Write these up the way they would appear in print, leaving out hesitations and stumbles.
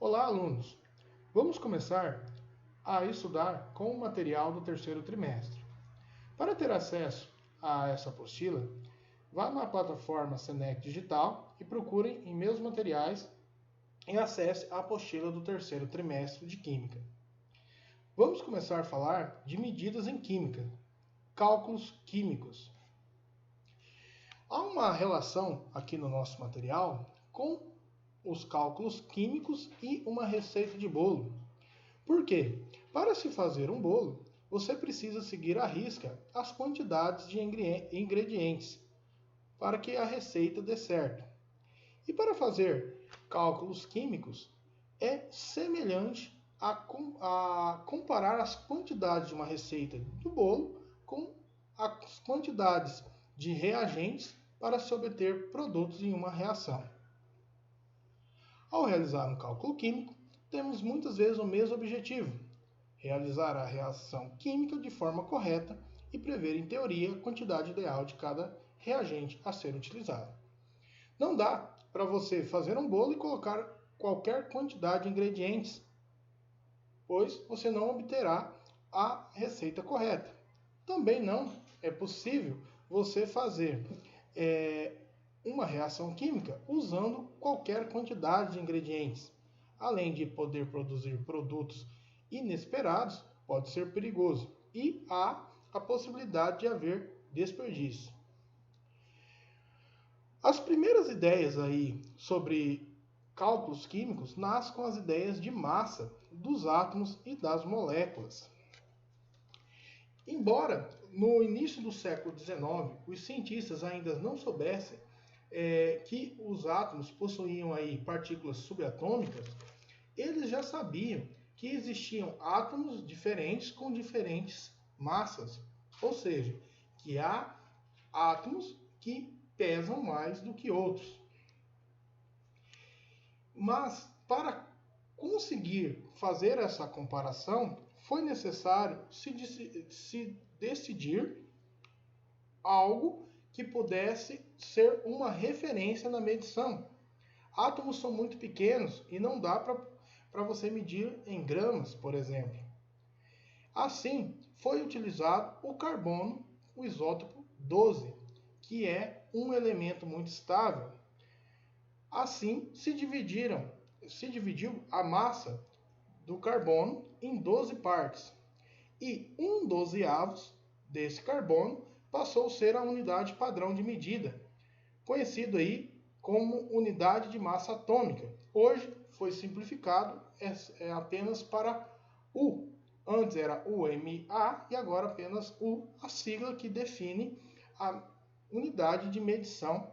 Olá, alunos! Vamos começar a estudar com o material do terceiro trimestre. Para ter acesso a essa apostila, vá na plataforma Senec Digital e procurem em Meus Materiais e acesse a apostila do terceiro trimestre de Química. Vamos começar a falar de medidas em Química, cálculos químicos. Há uma relação aqui no nosso material com os cálculos químicos e uma receita de bolo. Por quê? Para se fazer um bolo, você precisa seguir à risca as quantidades de ingredientes para que a receita dê certo. E para fazer cálculos químicos, é semelhante a comparar as quantidades de uma receita do bolo com as quantidades de reagentes para se obter produtos em uma reação. Ao realizar um cálculo químico, temos muitas vezes o mesmo objetivo: realizar a reação química de forma correta e prever em teoria a quantidade ideal de cada reagente a ser utilizado. Não dá para você fazer um bolo e colocar qualquer quantidade de ingredientes, pois você não obterá a receita correta. Também não é possível você fazer uma reação química usando qualquer quantidade de ingredientes. Além de poder produzir produtos inesperados, pode ser perigoso e há a possibilidade de haver desperdício. As primeiras ideias aí sobre cálculos químicos nascem com as ideias de massa dos átomos e das moléculas. Embora no início do século XIX os cientistas ainda não soubessem que os átomos possuíam aí partículas subatômicas, eles já sabiam que existiam átomos diferentes com diferentes massas, ou seja, que há átomos que pesam mais do que outros. Mas para conseguir fazer essa comparação, foi necessário se decidir algo que pudesse ser uma referência na medição. Átomos são muito pequenos e não dá para você medir em gramas, por exemplo. Assim, foi utilizado o carbono, o isótopo 12, que é um elemento muito estável. Assim, se dividiu a massa do carbono em 12 partes. E 1/12 desse carbono passou a ser a unidade padrão de medida, conhecido aí como unidade de massa atômica. Hoje foi simplificado apenas para U. Antes era UMA e agora apenas U, a sigla que define a unidade de medição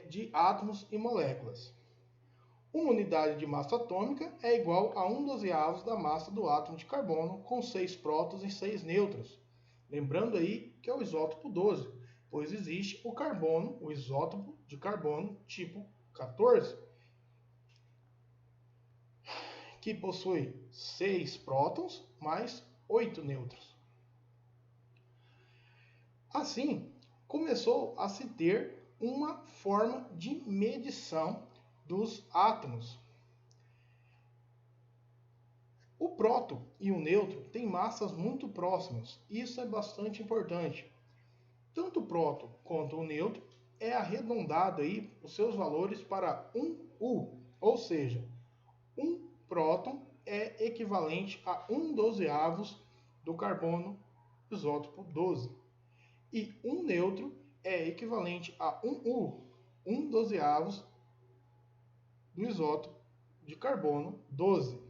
de átomos e moléculas. Uma unidade de massa atômica é igual a 1/12 da massa do átomo de carbono, com 6 prótons e 6 nêutrons. Lembrando aí que é o isótopo 12, pois existe o carbono, o isótopo de carbono tipo 14, que possui 6 prótons mais 8 nêutrons. Assim, começou a se ter uma forma de medição dos átomos. O próton e o nêutron têm massas muito próximas, isso é bastante importante. Tanto o próton quanto o nêutron é arredondado aí os seus valores para 1U, ou seja, um próton é equivalente a 1/12 do carbono isótopo 12 e um nêutron é equivalente a 1U, 1/12 do isótopo de carbono 12.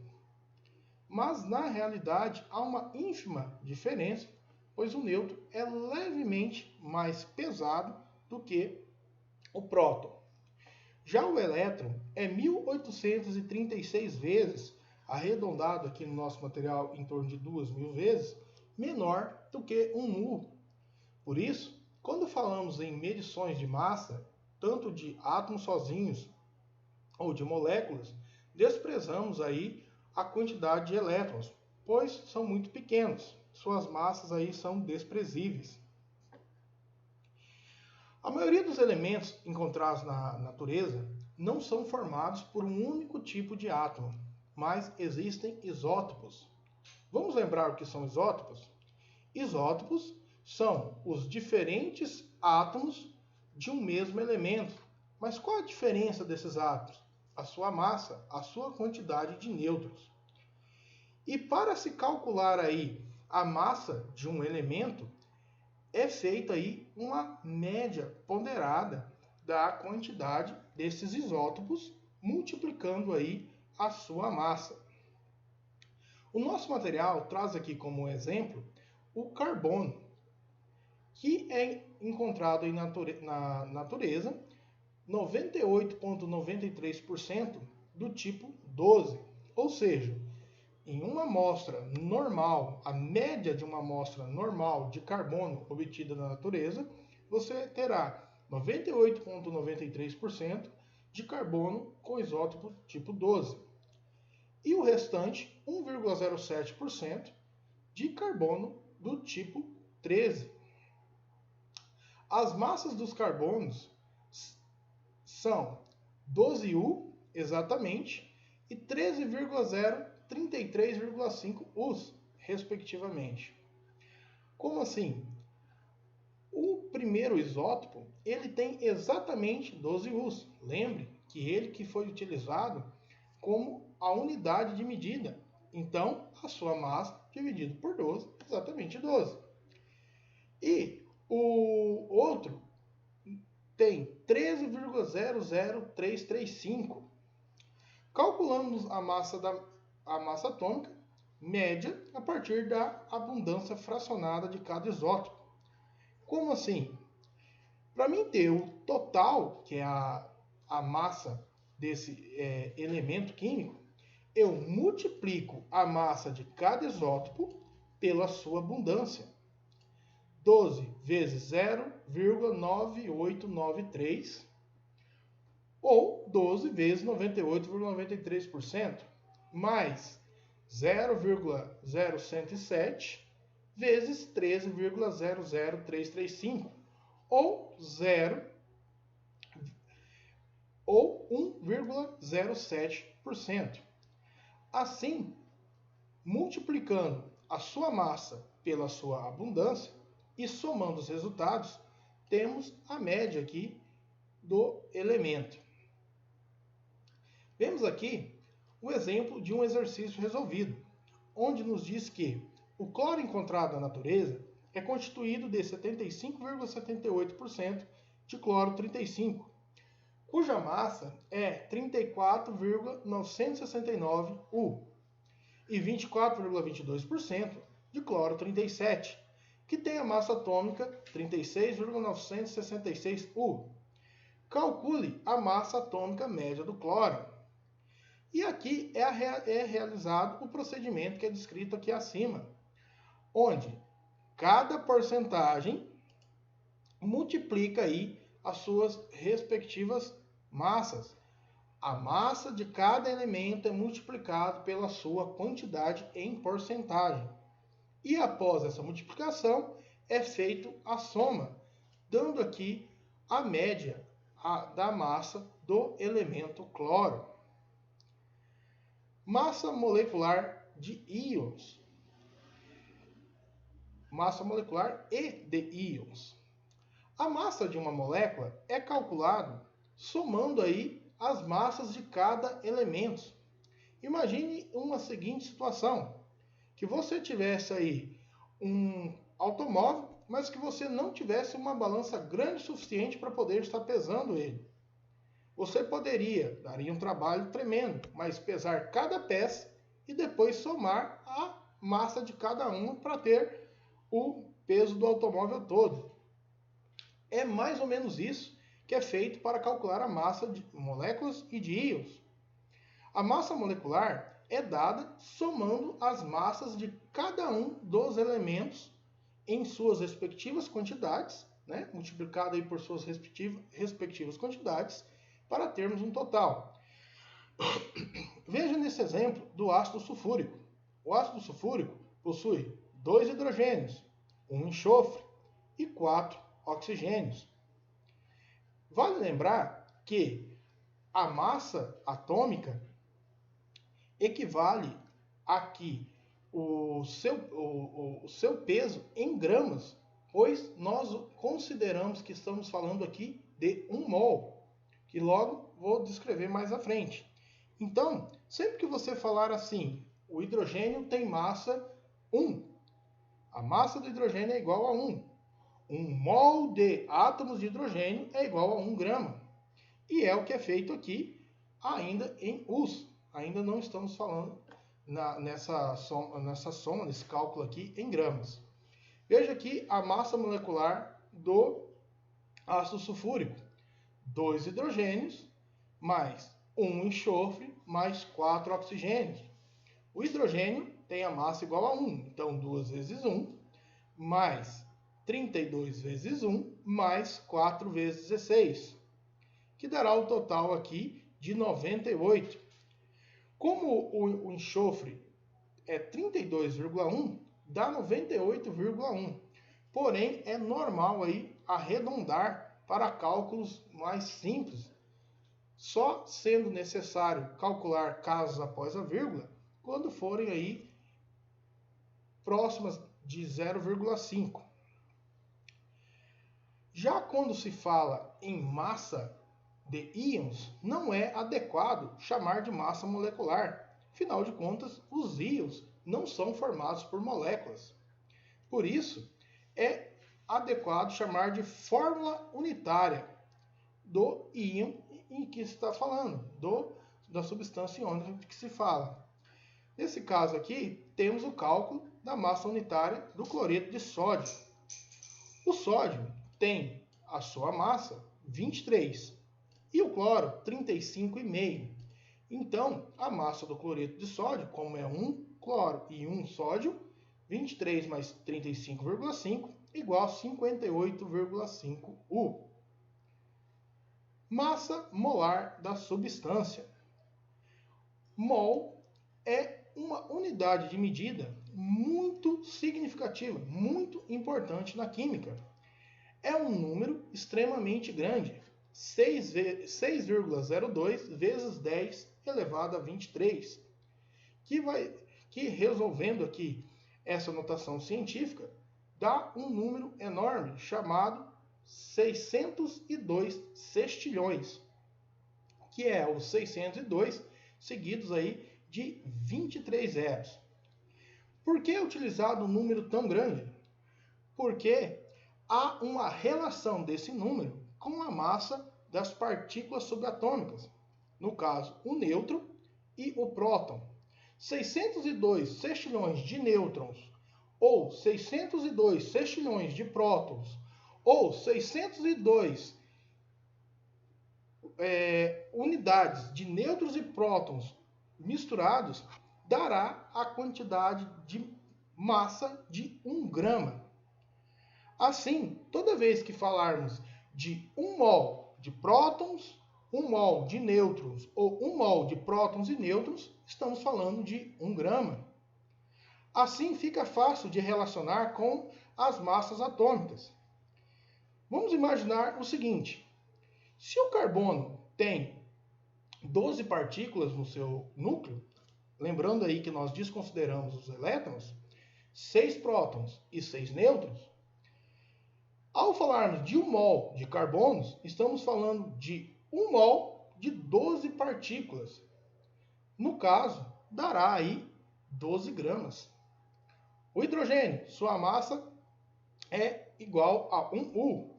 Mas na realidade há uma ínfima diferença, pois o nêutron é levemente mais pesado do que o próton. Já o elétron é 1836 vezes, arredondado aqui no nosso material em torno de 2.000 vezes, menor do que um U. Por isso, quando falamos em medições de massa, tanto de átomos sozinhos ou de moléculas, desprezamos aí a quantidade de elétrons, pois são muito pequenos, suas massas aí são desprezíveis. A maioria dos elementos encontrados na natureza não são formados por um único tipo de átomo, mas existem isótopos. Vamos lembrar o que são isótopos? Isótopos são os diferentes átomos de um mesmo elemento. Mas qual a diferença desses átomos? A sua massa, a sua quantidade de nêutrons. E para se calcular aí a massa de um elemento, é feita aí uma média ponderada da quantidade desses isótopos, multiplicando aí a sua massa. O nosso material traz aqui como exemplo o carbono, que é encontrado aí na natureza 98,93% do tipo 12, ou seja, em uma amostra normal, a média de uma amostra normal de carbono obtida na natureza, você terá 98,93% de carbono com isótopo tipo 12. E o restante, 1,07% de carbono do tipo 13. As massas dos carbonos são 12U, exatamente, e 13,033,5 Us, respectivamente. Como assim? O primeiro isótopo, ele tem exatamente 12 Us. Lembre que ele que foi utilizado como a unidade de medida. Então, a sua massa dividido por 12, exatamente 12. E o outro tem 13,00335. Calculamos a massa atômica média a partir da abundância fracionada de cada isótopo. Como assim? Para mim ter o total, que é a massa desse elemento químico, eu multiplico a massa de cada isótopo pela sua abundância. 12 vezes 0,9893 ou 12 vezes 98,93% mais 0,0107 vezes 13,00335 ou 1,07%. Assim, multiplicando a sua massa pela sua abundância e somando os resultados, temos a média aqui do elemento. Vemos aqui o exemplo de um exercício resolvido, onde nos diz que o cloro encontrado na natureza é constituído de 75,78% de cloro 35, cuja massa é 34,969 U, e 24,22% de cloro 37, que tem a massa atômica 36,966 U. Calcule a massa atômica média do cloro. E aqui é realizado o procedimento que é descrito aqui acima, onde cada porcentagem multiplica aí as suas respectivas massas. A massa de cada elemento é multiplicado pela sua quantidade em porcentagem. E após essa multiplicação, é feito a soma, dando aqui a média da massa do elemento cloro. Massa molecular de íons. Massa molecular e de íons. A massa de uma molécula é calculada somando aí as massas de cada elemento. Imagine uma seguinte situação, que você tivesse aí um automóvel, mas que você não tivesse uma balança grande o suficiente para poder estar pesando ele. Você daria um trabalho tremendo, mas pesar cada peça e depois somar a massa de cada uma para ter o peso do automóvel todo. É mais ou menos isso que é feito para calcular a massa de moléculas e de íons. A massa molecular é dada somando as massas de cada um dos elementos em suas respectivas quantidades, né, multiplicado aí por suas respectivas quantidades, para termos um total. Veja nesse exemplo do ácido sulfúrico. O ácido sulfúrico possui 2 hidrogênios, 1 enxofre e 4 oxigênios. Vale lembrar que a massa atômica equivale aqui o seu peso em gramas, pois nós consideramos que estamos falando aqui de 1 mol, que logo vou descrever mais à frente. Então, sempre que você falar assim, o hidrogênio tem massa 1, a massa do hidrogênio é igual a 1. 1 mol de átomos de hidrogênio é igual a 1 grama. E é o que é feito aqui ainda em US. Ainda não estamos falando nessa soma, nesse cálculo aqui em gramas. Veja aqui a massa molecular do ácido sulfúrico. 2 hidrogênios mais 1 enxofre mais 4 oxigênios. O hidrogênio tem a massa igual a 1, então 2 vezes 1 mais 32 vezes 1 mais 4 vezes 16, que dará o total aqui de 98. Como o enxofre é 32,1, dá 98,1. Porém, é normal aí arredondar para cálculos mais simples, só sendo necessário calcular casos após a vírgula quando forem aí próximas de 0,5. Já quando se fala em massa de íons, não é adequado chamar de massa molecular. Afinal de contas, os íons não são formados por moléculas. Por isso, é adequado chamar de fórmula unitária do íon em que se está falando, da substância iônica que se fala. Nesse caso aqui, temos o cálculo da massa unitária do cloreto de sódio. O sódio tem a sua massa 23 e o cloro 35,5. Então, a massa do cloreto de sódio, como é 1 cloro e 1 sódio, 23 mais 35,5 igual a 58,5 U. Massa molar da substância. Mol é uma unidade de medida muito significativa, muito importante na química. É um número extremamente grande, 6,02 vezes 10 elevado a 23, que resolvendo aqui essa notação científica, dá um número enorme chamado 602 sextilhões, que é os 602 seguidos aí de 23 zeros. Por que é utilizado um número tão grande? Porque há uma relação desse número com a massa das partículas subatômicas, no caso, o nêutron e o próton. 602 sextilhões de nêutrons, ou 602 sextilhões de prótons, ou 602 unidades de nêutrons e prótons misturados, dará a quantidade de massa de 1 grama. Assim, toda vez que falarmos de 1 mol de prótons, 1 mol de nêutrons ou 1 mol de prótons e nêutrons, estamos falando de 1 grama. Assim fica fácil de relacionar com as massas atômicas. Vamos imaginar o seguinte: se o carbono tem 12 partículas no seu núcleo, lembrando aí que nós desconsideramos os elétrons, 6 prótons e 6 nêutrons, ao falarmos de 1 mol de carbonos, estamos falando de 1 mol de 12 partículas. No caso, dará aí 12 gramas. O hidrogênio, sua massa é igual a 1 U.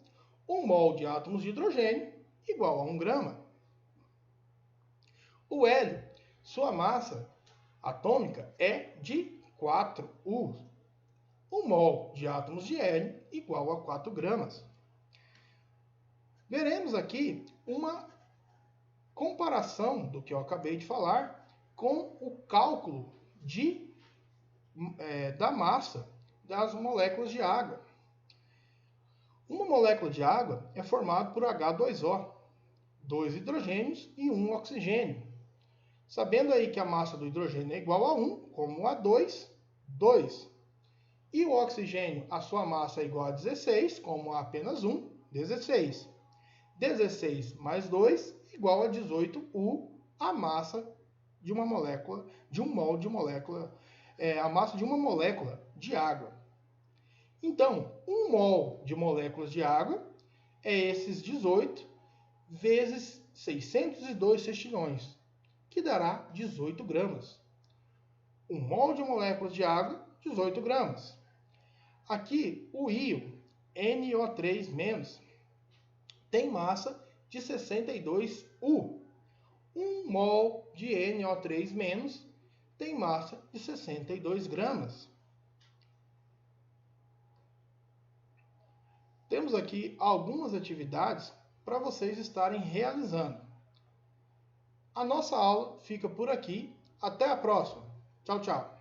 1 mol de átomos de hidrogênio igual a 1 grama. O hélio, sua massa atômica é de 4 U. 1 mol de átomos de hélio igual a 4 gramas. Veremos aqui uma comparação do que eu acabei de falar com o cálculo da massa das moléculas de água. Uma molécula de água é formada por H2O, 2 hidrogênios e 1 oxigênio. Sabendo aí que a massa do hidrogênio é igual a 1, como A2, 2. E o oxigênio, a sua massa é igual a 16, como a apenas 1, 16. 16 mais 2 igual a 18U, a massa de uma molécula, de um mol de molécula, a massa de uma molécula de água. Então, 1 mol de moléculas de água é esses 18 vezes 602 sextilhões, que dará 18 gramas. 1 mol de moléculas de água, 18 gramas. Aqui, o íon NO3- tem massa de 62U. 1 mol de NO3- tem massa de 62 gramas. Temos aqui algumas atividades para vocês estarem realizando. A nossa aula fica por aqui. Até a próxima. Tchau, tchau.